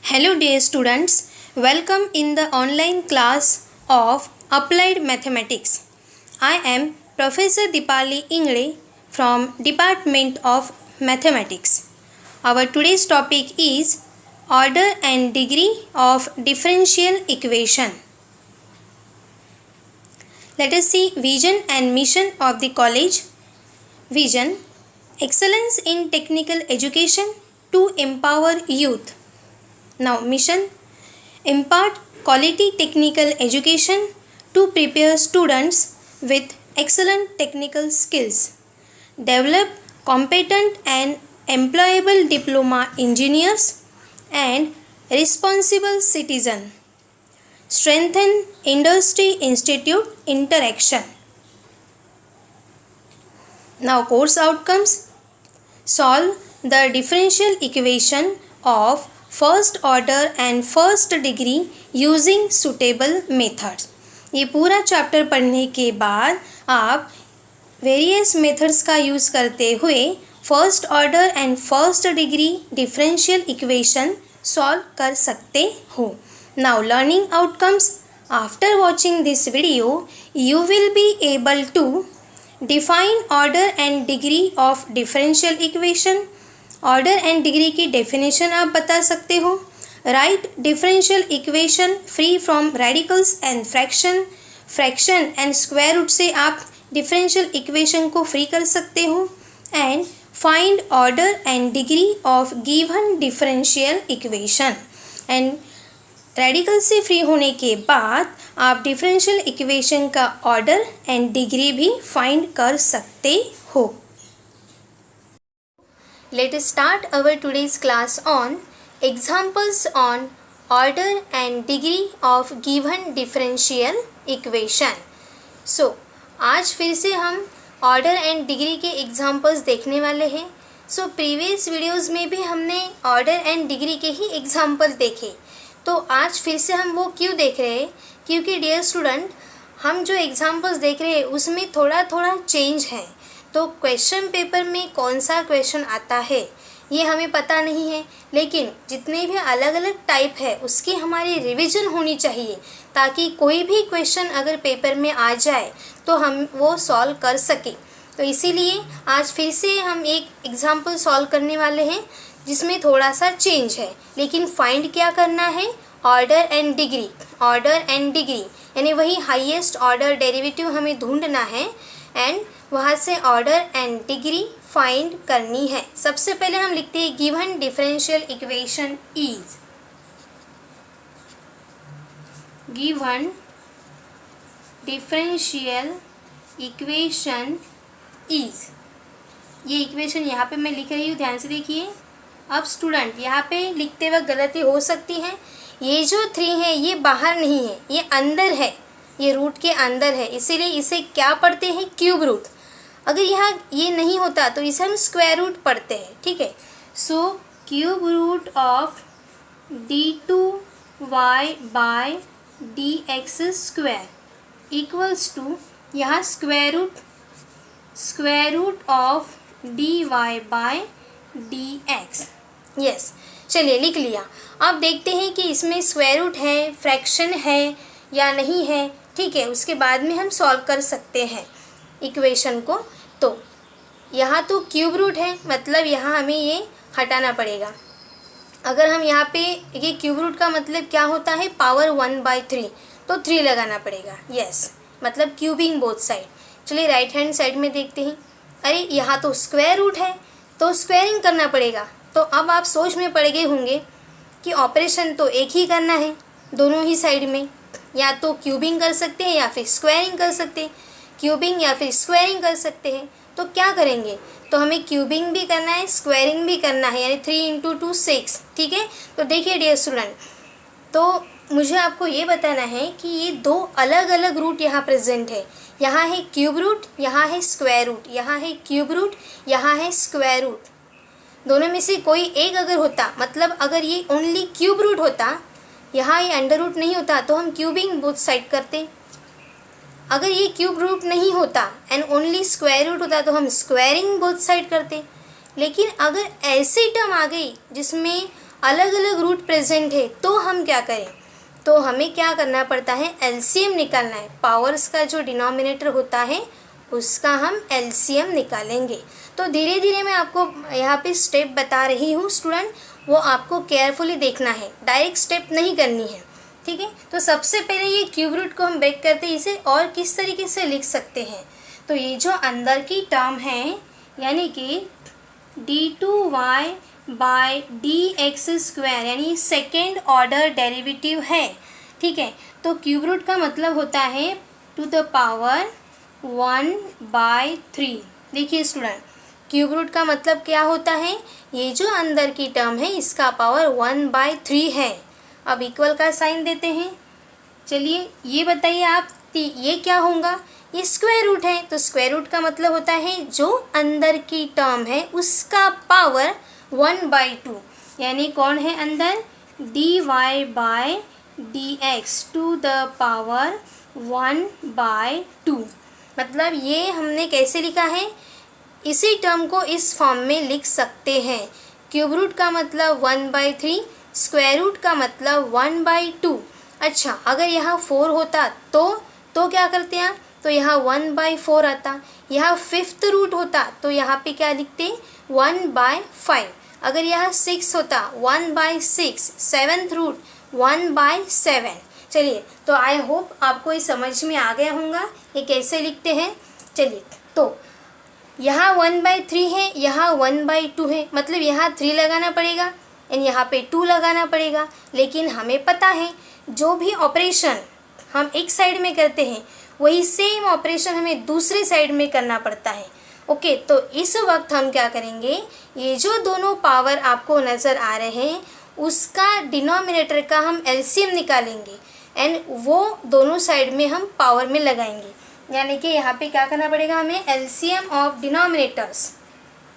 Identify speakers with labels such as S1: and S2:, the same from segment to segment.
S1: Hello dear students, welcome in the online class of Applied Mathematics. I am Professor Dipali Ingre from Department of Mathematics. Our today's topic is order and degree of differential equation. Let us see vision and mission of the college. Vision: excellence in technical education to empower youth. Now mission: impart quality technical education to prepare students with excellent technical skills, develop competent and employable diploma engineers and responsible citizen, strengthen industry institute interaction. Now course outcomes: solve the differential equation of first order and first degree using suitable methods. ये पूरा chapter पढ़ने के बाद आप various methods का use करते हुए first order and first degree differential equation solve कर सकते हो। Now learning outcomes: after watching this video you will be able to define order and degree of differential equation. Order and degree की definition आप बता सकते हो। Write differential equation free from radicals and fraction and square root से आप differential equation को free कर सकते हो। And find order and degree of given differential equation. And radical से फ्री होने के बाद आप डिफरेंशियल इक्वेशन का ऑर्डर एंड डिग्री भी फाइंड कर सकते हो। Let us start our today's class on examples on order and degree of given differential equation. So, आज फिर से हम order and degree के examples देखने वाले हैं। So, previous videos में भी हमने order and degree के ही example देखे, तो आज फिर से हम वो क्यों देख रहे हैं? क्योंकि dear student, हम जो examples देख रहे हैं उसमें थोड़ा थोड़ा change है। तो क्वेश्चन पेपर में कौन सा क्वेश्चन आता है ये हमें पता नहीं है, लेकिन जितने भी अलग अलग टाइप है उसकी हमारी रिवीजन होनी चाहिए, ताकि कोई भी क्वेश्चन अगर पेपर में आ जाए तो हम वो सॉल्व कर सकें। तो इसीलिए आज फिर से हम एक एग्जांपल सॉल्व करने वाले हैं जिसमें थोड़ा सा चेंज है, लेकिन फाइंड क्या करना है? Order and degree. Order and degree यानी वही हाईएस्ट ऑर्डर डेरिवेटिव हमें ढूंढना है एंड वहाँ से ऑर्डर एंड डिग्री फाइंड करनी है। सबसे पहले हम लिखते हैं given differential equation is. Given differential equation is, ये इक्वेशन यहाँ पे मैं लिख रही हूँ, ध्यान से देखिए। अब स्टूडेंट यहाँ पे लिखते वक्त गलती हो सकती है। ये जो 3 है ये बाहर नहीं है, ये अंदर है, ये रूट के अंदर है, इसीलिए इसे क्या पढ़ते हैं? Cube root. अगर यहाँ ये नहीं होता तो इसे हम स्क्वायर रूट पढ़ते हैं, ठीक है। So cube root of d2y by dx square equals to यहाँ square root of dy by dx। Yes, चलिए लिख लिया। अब देखते हैं कि इसमें स्क्वायर रूट है, फ्रैक्शन है या नहीं है, ठीक है। उसके बाद में हम सॉल्व कर सकते हैं इक्वेशन को। तो यहाँ तो क्यूब रूट है, मतलब यहाँ हमें ये हटाना पड़ेगा। अगर हम यहाँ पे ये क्यूब रूट का मतलब क्या होता है? पावर 1/3, तो 3 लगाना पड़ेगा। यस, मतलब क्यूबिंग बोथ साइड। चलिए राइट हैंड साइड में देखते हैं। अरे यहाँ तो स्क्वायर रूट है तो स्क्वायरिंग करना पड़ेगा। तो अब आप सोच में पड़ गए होंगे कि ऑपरेशन तो एक ही करना है दोनों ही साइड में, या तो क्यूबिंग कर सकते हैं या फिर स्क्वायरिंग कर सकते हैं, क्यूबिंग या फिर स्क्वायरिंग कर सकते हैं। तो क्या करेंगे? तो हमें क्यूबिंग भी करना है, स्क्वायरिंग भी करना है, यानी 3 × 2 6, ठीक है। तो देखिए डियर स्टूडेंट, तो मुझे आपको ये बताना है कि ये 2 अलग अलग रूट यहाँ प्रेजेंट है। यहाँ है क्यूब रूट, यहाँ है स्क्वायर रूट, यहाँ है क्यूब रूट, यहाँ है स्क्वायर रूट। दोनों में से कोई एक अगर होता, मतलब अगर ये ओनली क्यूब रूट होता, यहाँ ये अंडर रूट नहीं होता, तो हम क्यूबिंग बोथ साइड करते। अगर ये क्यूब रूट नहीं होता एंड ओनली स्क्वायर रूट होता तो हम स्क्वायरिंग बोथ साइड करते। लेकिन अगर ऐसी टर्म आ गई जिसमें अलग अलग रूट प्रेजेंट है तो हम क्या करें, तो हमें क्या करना पड़ता है, एलसीएम निकालना है। पावर्स का जो डिनोमिनेटर होता है उसका हम एलसीएम निकालेंगे। तो धीरे धीरे मैं आपको यहाँ पे स्टेप बता रही हूँ स्टूडेंट, वो आपको केयरफुली देखना है, डायरेक्ट स्टेप नहीं करनी है, ठीक है। तो सबसे पहले ये क्यूब रूट को हम ब्रेक करते हैं, इसे और किस तरीके से लिख सकते हैं, तो ये जो अंदर की टर्म है यानी कि d2y बाय dx², यानी सेकेंड ऑर्डर डेरिवेटिव है, ठीक है। तो क्यूब रूट का मतलब होता है टू द पावर 1/3। देखिए स्टूडेंट, क्यूब रूट का मतलब क्या होता है, ये जो अंदर की टर्म है इसका पावर 1/3 है। अब इक्वल का साइन देते हैं। चलिए ये बताइए आप, ये क्या होगा, ये स्क्वायर रूट है। तो स्क्वायर रूट का मतलब होता है जो अंदर की टर्म है उसका पावर 1/2, यानी कौन है अंदर, dy/dx टू द पावर 1/2। मतलब ये हमने कैसे लिखा है, इसी टर्म को इस फॉर्म में लिख सकते हैं। क्यूब रूट का मतलब 1/3, स्क्वायर रूट का मतलब 1/2। अच्छा, अगर यहाँ 4 होता तो क्या करते हैं, तो यहाँ 1/4 आता। यहाँ फिफ्थ रूट होता तो यहाँ पे क्या लिखते, 1/5। अगर यहाँ 6 होता 1/6, सेवन्थ रूट 1/7। चलिए, तो आई होप आपको ये समझ में आ गया होगा ये कैसे लिखते हैं। चलिए, तो यहाँ 1/3 है, यहाँ 1/2 है, मतलब यहाँ 3 लगाना पड़ेगा एंड यहाँ पे 2 लगाना पड़ेगा। लेकिन हमें पता है जो भी ऑपरेशन हम एक साइड में करते हैं वही सेम ऑपरेशन हमें दूसरे साइड में करना पड़ता है। ओके, तो इस वक्त हम क्या करेंगे, ये जो दोनों पावर आपको नज़र आ रहे हैं उसका डिनोमिनेटर का हम एलसीएम निकालेंगे एंड वो दोनों साइड में हम पावर में लगाएंगे। यानी कि यहाँ पे क्या करना पड़ेगा हमें, LCM of denominators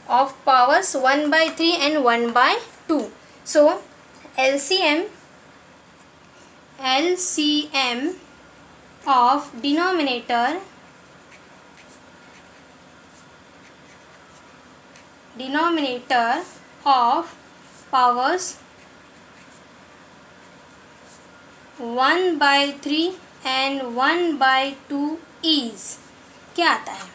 S1: of powers 1/3 and 1/2। So LCM of denominator of powers 1/3 and 1/2 is क्या आता है।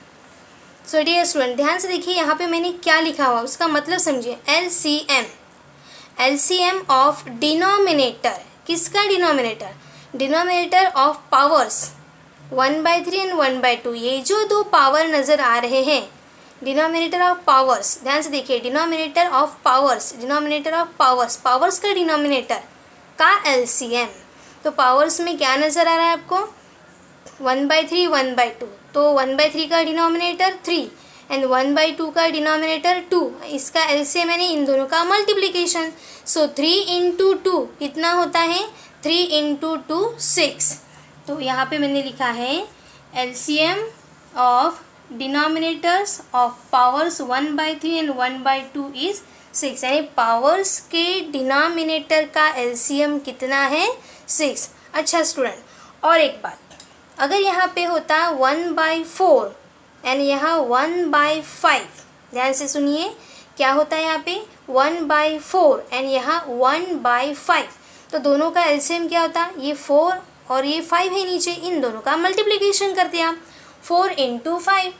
S1: सो डियर स्टूडेंट, ध्यान से देखिए यहाँ पे मैंने क्या लिखा हुआ उसका मतलब समझिए। एलसीएम ऑफ डिनोमिनेटर, किसका denominator, denominator of powers 1/3 and 1/2। ये जो दो पावर नज़र आ रहे हैं, डिनोमिनेटर ऑफ पावर्स, ध्यान से देखिए, डिनोमिनेटर ऑफ पावर्स, पावर्स का डिनोमिनेटर का एलसीएम। तो पावर्स में क्या नज़र आ रहा है आपको, 1/3 1/2, तो 1/3 का डिनोमिनेटर 3 एंड 1/2 का डिनोमिनेटर 2। इसका एलसीएम यानी इन दोनों का मल्टीप्लिकेशन। सो 3 × 2 कितना होता है, 3 × 2 6। तो यहाँ पे मैंने लिखा है LCM of denominators of powers 1/3 and 1/2 is 6, यानी पावर्स के डिनोमिनेटर का एलसीएम कितना है, 6। अच्छा स्टूडेंट, और एक बात, अगर यहाँ पे होता 1/4 एंड यहाँ 1/5, ध्यान से सुनिए क्या होता है यहाँ पे, 1/4 एंड यहाँ 1/5, तो दोनों का एलसीएम क्या होता, ये 4 और ये 5 है नीचे, इन दोनों का मल्टीप्लिकेशन करते हैं आप, 4 × 5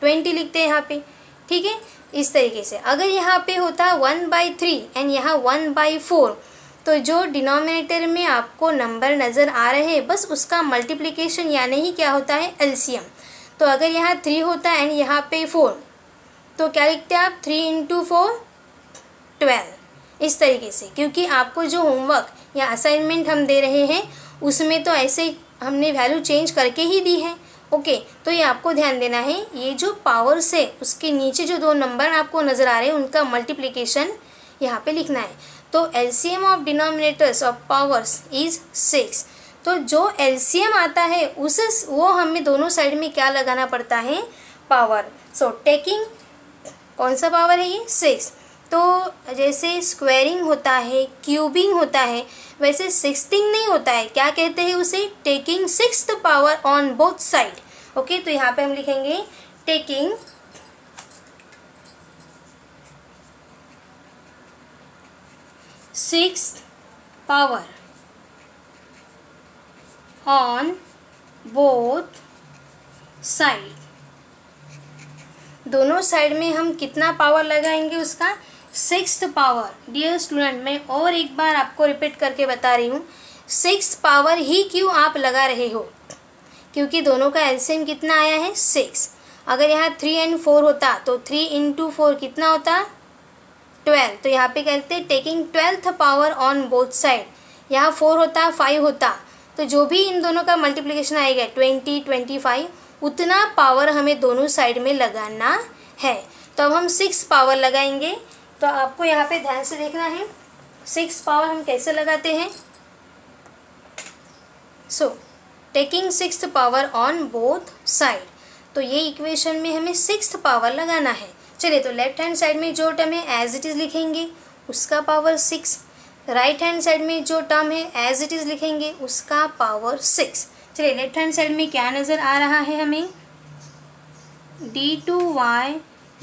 S1: 20 लिखते हैं यहाँ पे, ठीक है। इस तरीके से अगर यहाँ पे होता 1/3 एंड यहाँ 1/4, तो जो डिनोमिनेटर में आपको नंबर नज़र आ रहे हैं बस उसका मल्टीप्लिकेशन यानी ही क्या होता है, एलसीएम। तो अगर यहाँ 3 होता है एंड यहाँ पे 4, तो क्या लिखते हैं आप, 3 × 4 12, इस तरीके से। क्योंकि आपको जो होमवर्क या असाइनमेंट हम दे रहे हैं उसमें तो ऐसे हमने वैल्यू चेंज करके ही दी है। ओके, तो ये आपको ध्यान देना है, ये जो पावर्स है उसके नीचे जो दो नंबर आपको नज़र आ रहे हैं उनका मल्टीप्लिकेशन यहाँ पे लिखना है। तो LCM of denominators of powers is 6। तो जो एलसीएम आता है वो हमें दोनों साइड में क्या लगाना पड़ता है, पावर। सो टेकिंग, कौन सा पावर है ये, 6। तो जैसे स्क्वायरिंग होता है, क्यूबिंग होता है, वैसे सिक्सथिंग नहीं होता है, क्या कहते हैं उसे, taking 6th power on both side. Okay, तो यहाँ पे हम लिखेंगे taking 6th power on both side. दोनों साइड में हम कितना पावर लगाएंगे उसका 6th पावर। डियर स्टूडेंट, मैं और एक बार आपको रिपीट करके बता रही हूँ, 6th पावर ही क्यों आप लगा रहे हो, क्योंकि दोनों का एलसीएम कितना आया है 6। अगर यहाँ 3 और 4 होता तो 3 × 4 कितना होता 12। तो यहाँ पे कहते हैं taking 12th power on both side. यहाँ 4 होता 5 होता, तो जो भी इन दोनों का मल्टीप्लिकेशन आएगा 20 25, उतना पावर हमें दोनों साइड में लगाना है। तो अब हम 6 पावर लगाएंगे। तो आपको यहाँ पे ध्यान से देखना है 6 पावर हम कैसे लगाते हैं। So taking 6th power on both side, तो ये इक्वेशन में हमें 6th पावर लगाना है। चलिए, तो लेफ्ट हैंड साइड में जो टर्म है एज इट इज़ लिखेंगे, उसका पावर 6। राइट हैंड साइड में जो टर्म है एज इट इज़ लिखेंगे, उसका पावर 6। चलिए, लेफ्ट हैंड साइड में क्या नज़र आ रहा है हमें, d2y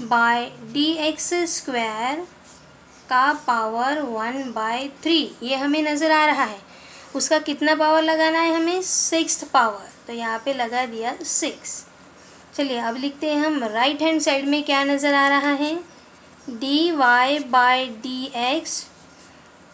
S1: बाय dx² का पावर 1/3, ये हमें नज़र आ रहा है। उसका कितना पावर लगाना है हमें 6th पावर, तो यहाँ पे लगा दिया 6। चलिए, अब लिखते हैं हम राइट हैंड साइड में क्या नज़र आ रहा है, dy by dx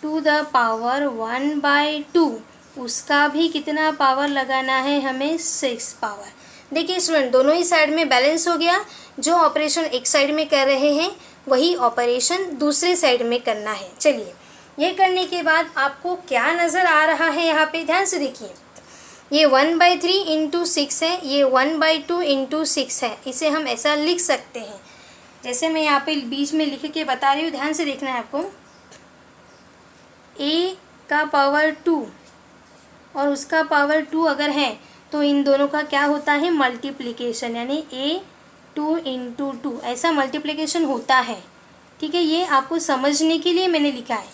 S1: to the power 1/2, उसका भी कितना पावर लगाना है हमें 6 पावर। देखिए स्टूडेंट, दोनों ही साइड में बैलेंस हो गया। जो ऑपरेशन एक साइड में कर रहे हैं वही ऑपरेशन दूसरे साइड में करना है। चलिए, ये करने के बाद आपको क्या नज़र आ रहा है, यहाँ पे ध्यान से देखिए। ये 1/3 × 6 है, ये 1/2 × 6 है। इसे हम ऐसा लिख सकते हैं, जैसे मैं यहाँ पे बीच में लिख के बता रही हूँ, ध्यान से देखना है आपको। a का पावर 2 और उसका पावर 2 अगर है तो इन दोनों का क्या होता है मल्टीप्लिकेशन, यानी a2 × 2 ऐसा मल्टीप्लिकेशन होता है। ठीक है, ये आपको समझने के लिए मैंने लिखा है।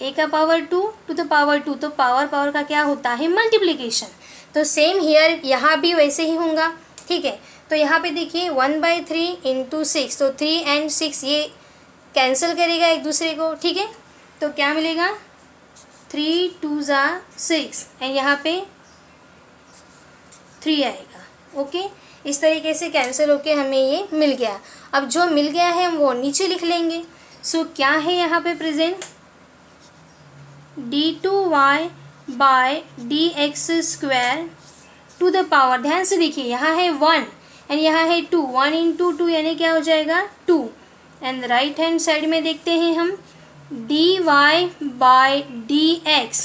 S1: a का पावर 2 टू द पावर 2, तो पावर का क्या होता है मल्टीप्लिकेशन। तो सेम हियर यहाँ भी वैसे ही होगा। ठीक है, तो यहाँ पे देखिए 1/3 × 6, तो 3 और 6 ये कैंसिल करेगा एक दूसरे को। ठीक है, तो क्या मिलेगा 3 2 6 एंड यहाँ पे 3 आएगा। ओके, इस तरीके से कैंसिल होके हमें ये मिल गया। अब जो मिल गया है हम वो नीचे लिख लेंगे। सो क्या है यहाँ पे present, d2y by dx² to the power, ध्यान से देखिए यहाँ है 1 एंड यहाँ है 2, 1 × 2 यानी क्या हो जाएगा 2। एंड राइट हैंड साइड में देखते हैं हम dy by dx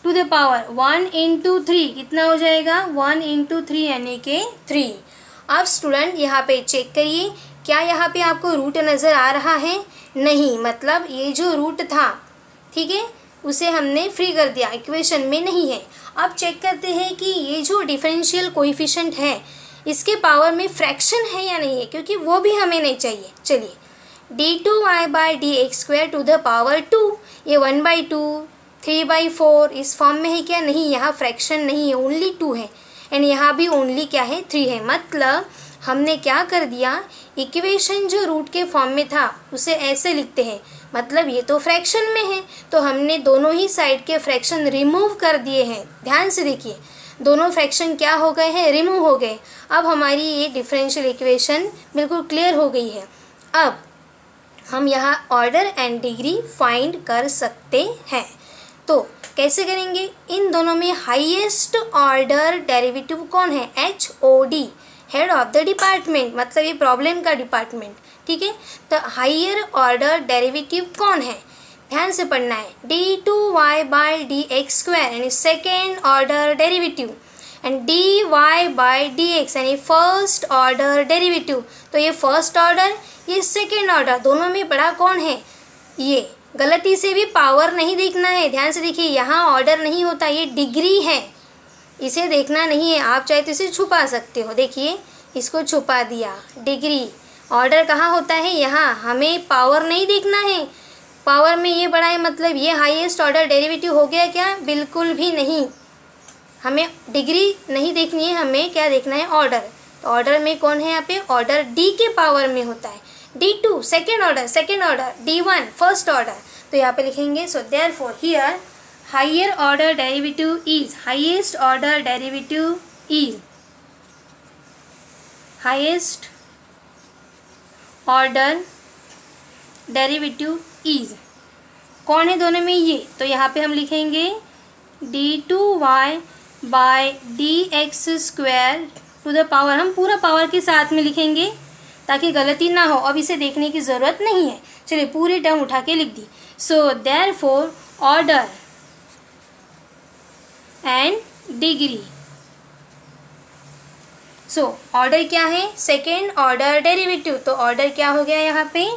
S1: to the power 1 × 3 कितना हो जाएगा 1 × 3 यानी कि 3। अब स्टूडेंट यहाँ पे चेक करिए, क्या यहाँ पे आपको रूट नज़र आ रहा है? नहीं, मतलब ये जो रूट था, ठीक है, उसे हमने फ्री कर दिया, इक्वेशन में नहीं है। अब चेक करते हैं कि ये जो डिफरेंशियल कोएफिशिएंट है इसके पावर में फ्रैक्शन है या नहीं है, क्योंकि वो भी हमें नहीं चाहिए। चलिए, d2y by dx² to the power 2, ये 1/2 3/4 इस फॉर्म में है क्या? नहीं, यहाँ फ्रैक्शन नहीं है, ओनली 2 है एंड यहाँ भी ओनली क्या है 3 है। मतलब हमने क्या कर दिया, इक्वेशन जो रूट के फॉर्म में था उसे ऐसे लिखते हैं, मतलब ये तो फ्रैक्शन में है, तो हमने दोनों ही साइड के फ्रैक्शन रिमूव कर दिए हैं। ध्यान से देखिए, दोनों फ्रैक्शन क्या हो गए हैं, रिमूव हो गए। अब हमारी ये डिफरेंशियल इक्वेशन बिल्कुल क्लियर हो गई है। अब हम यहाँ ऑर्डर एंड डिग्री फाइंड कर सकते हैं। तो कैसे करेंगे, इन दोनों में हाईएस्ट ऑर्डर डेरिवेटिव कौन है? HOD, head of the department, मतलब ये प्रॉब्लम का डिपार्टमेंट। ठीक है, तो हायर ऑर्डर डेरिवेटिव कौन है? ध्यान से पढ़ना है, d2y बाय dx² यानी second order derivative and dy by dx यानी फर्स्ट ऑर्डर डेरिवेटिव। तो ये फर्स्ट ऑर्डर, ये सेकेंड ऑर्डर, दोनों में बड़ा कौन है? ये गलती से भी पावर नहीं देखना है। ध्यान से देखिए, यहाँ ऑर्डर नहीं होता, ये डिग्री है, इसे देखना नहीं है। आप चाहे तो इसे छुपा सकते हो, देखिए इसको छुपा दिया, डिग्री। ऑर्डर कहाँ होता है? यहाँ। हमें पावर नहीं देखना है, पावर में ये बड़ा है, मतलब ये हाईएस्ट ऑर्डर डेरिवेटिव हो गया क्या? बिल्कुल भी नहीं, हमें डिग्री नहीं देखनी है, हमें क्या देखना है? ऑर्डर। तो ऑर्डर में कौन है यहाँ पे? ऑर्डर D के पावर में होता है। D2 second order, D1 first order, तो यहाँ पे लिखेंगे so therefore here higher order derivative is highest order derivative is highest order derivative is कौन है दोनों में ये, तो यहाँ पे हम लिखेंगे d2y by dx² to the power, हम पूरा पावर के साथ में लिखेंगे ताकि गलती ना हो। अब इसे देखने की ज़रूरत नहीं है, चलिए पूरी टर्म उठा के लिख दी। So therefore order and degree, so order क्या है, सेकेंड ऑर्डर डेरिवेटिव, तो ऑर्डर क्या हो गया यहाँ पे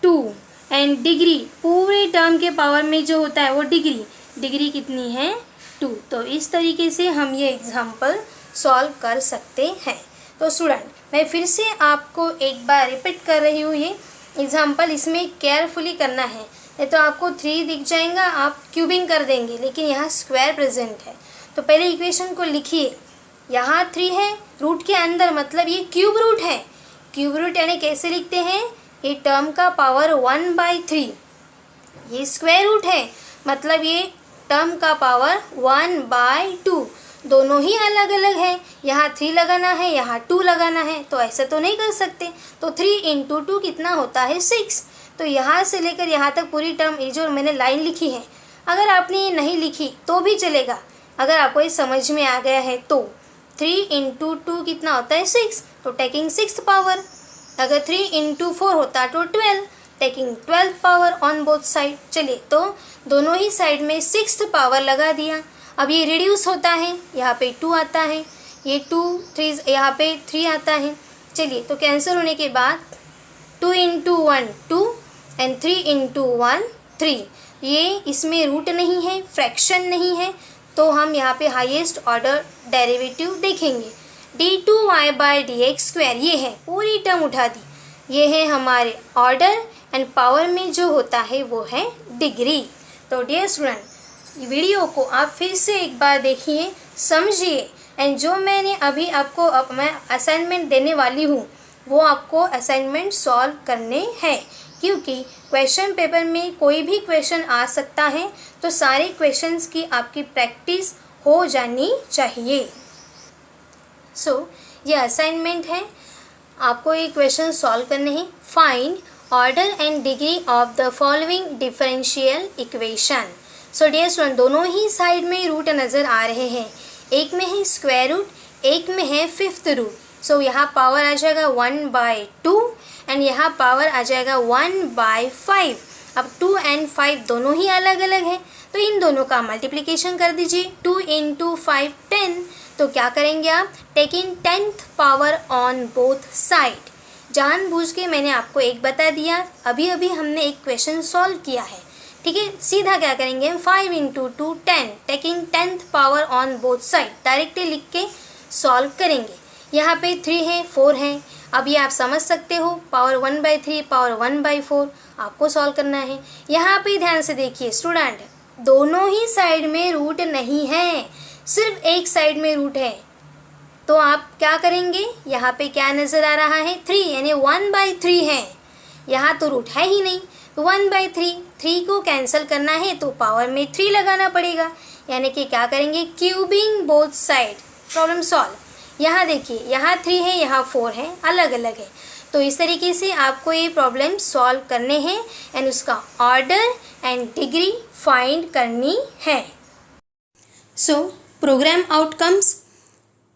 S1: 2 एंड डिग्री पूरे टर्म के पावर में जो होता है वो डिग्री, डिग्री कितनी है 2। तो इस तरीके से हम ये एग्जाम्पल सॉल्व कर सकते हैं। तो स्टूडेंट मैं फिर से आपको एक बार रिपीट कर रही हूँ ये एग्जाम्पल, इसमें केयरफुली करना है, नहीं तो आपको 3 दिख जाएगा, आप क्यूबिंग कर देंगे, लेकिन यहाँ स्क्वायर प्रेजेंट है। तो पहले इक्वेशन को लिखिए, यहाँ 3 है रूट के अंदर, मतलब ये क्यूब रूट है। क्यूब रूट यानी कैसे लिखते हैं, ये टर्म का पावर 1/3, ये स्क्वायर रूट है मतलब ये टर्म का पावर 1/2, दोनों ही अलग अलग है। यहाँ 3 लगाना है, यहाँ 2 लगाना है, तो ऐसे तो नहीं कर सकते। तो 3 × 2 कितना होता है 6। तो यहाँ से लेकर यहाँ तक पूरी टर्म, ये जो मैंने लाइन लिखी है, अगर आपने ये नहीं लिखी तो भी चलेगा, अगर आपको ये समझ में आ गया है तो 3 × 2 कितना होता है 6, तो टेकिंग 6th पावर। अगर 3 × 4 होता तो 12, taking 12th power on both side. चलिए तो दोनों ही साइड में 6th पावर लगा दिया। अब ये रिड्यूस होता है, यहाँ पे 2 आता है, ये 2 3 यहाँ पे 3 आता है। चलिए तो कैंसिल होने के बाद 2 × 1 2 एंड 3 × 1 3, ये इसमें रूट नहीं है, फ्रैक्शन नहीं है, तो हम यहाँ पे हाईएस्ट ऑर्डर डेरिवेटिव देखेंगे। d2y बाय dx², ये है पूरी टर्म उठा दी, ये है हमारे ऑर्डर एंड पावर में जो होता है वो है डिग्री। तो डियर स्टूडेंट वीडियो को आप फिर से एक बार देखिए, समझिए, एंड जो मैंने अभी आपको मैं असाइनमेंट देने वाली हूँ वो आपको असाइनमेंट सॉल्व करने हैं, क्योंकि क्वेश्चन पेपर में कोई भी क्वेश्चन आ सकता है, तो सारे क्वेश्चंस की आपकी प्रैक्टिस हो जानी चाहिए। सो ये असाइनमेंट है, आपको ये क्वेश्चन सॉल्व करने हैं। Find order and degree of the following differential equation. So dear student दोनों ही साइड में रूट नज़र आ रहे हैं, एक में है स्क्वायर रूट, एक में है 5th रूट। सो यहाँ पावर आ जाएगा 1/2 एंड यहाँ पावर आ जाएगा 1/5। अब 2 एंड 5 दोनों ही अलग अलग हैं, तो इन दोनों का मल्टीप्लिकेशन कर दीजिए। 2 × 5 10, तो क्या करेंगे आप, taking 10th power on both side. जानबूझ के मैंने आपको एक बता दिया, अभी अभी हमने एक क्वेश्चन सॉल्व किया है, ठीक है। सीधा क्या करेंगे हम, 5 × 2 10, taking 10th power on both side, directly लिख के सॉल्व करेंगे। यहाँ पे 3 है 4 है, अब ये आप समझ सकते हो, पावर 1/3 पावर 1/4 आपको सॉल्व करना है। यहाँ पे ध्यान से देखिए स्टूडेंट, दोनों ही साइड में रूट नहीं है, सिर्फ एक साइड में रूट है, तो आप क्या करेंगे, यहाँ पे क्या नज़र आ रहा है 3, यानी 1/3 है, यहाँ तो रूट है ही नहीं, तो 1/3, 3 को कैंसिल करना है तो पावर में 3 लगाना पड़ेगा, यानी कि क्या करेंगे, cubing both side, problem solve. यहाँ देखिए, यहाँ 3 है, यहाँ 4 है, अलग अलग है, तो इस तरीके से आपको ये प्रॉब्लम सॉल्व करने हैं एंड उसका ऑर्डर एंड डिग्री फाइंड करनी है। सो प्रोग्राम आउटकम्स।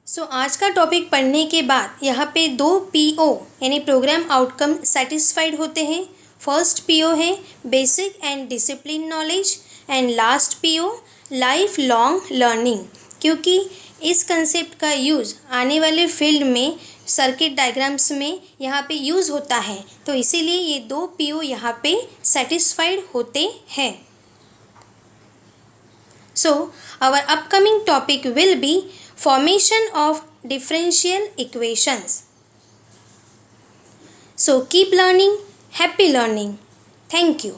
S1: सो आज का टॉपिक पढ़ने के बाद यहाँ पे 2 PO यानी प्रोग्राम आउटकम सेटिस्फाइड होते हैं। फर्स्ट PO है basic and discipline knowledge and last PO life long learning, क्योंकि इस कंसेप्ट का यूज़ आने वाले फील्ड में सर्किट डायग्राम्स में यहाँ पे यूज़ होता है, तो इसीलिए ये 2 PO यहाँ पे सेटिस्फाइड होते हैं। So our upcoming topic will be formation of differential equations. So keep learning, happy learning. Thank you.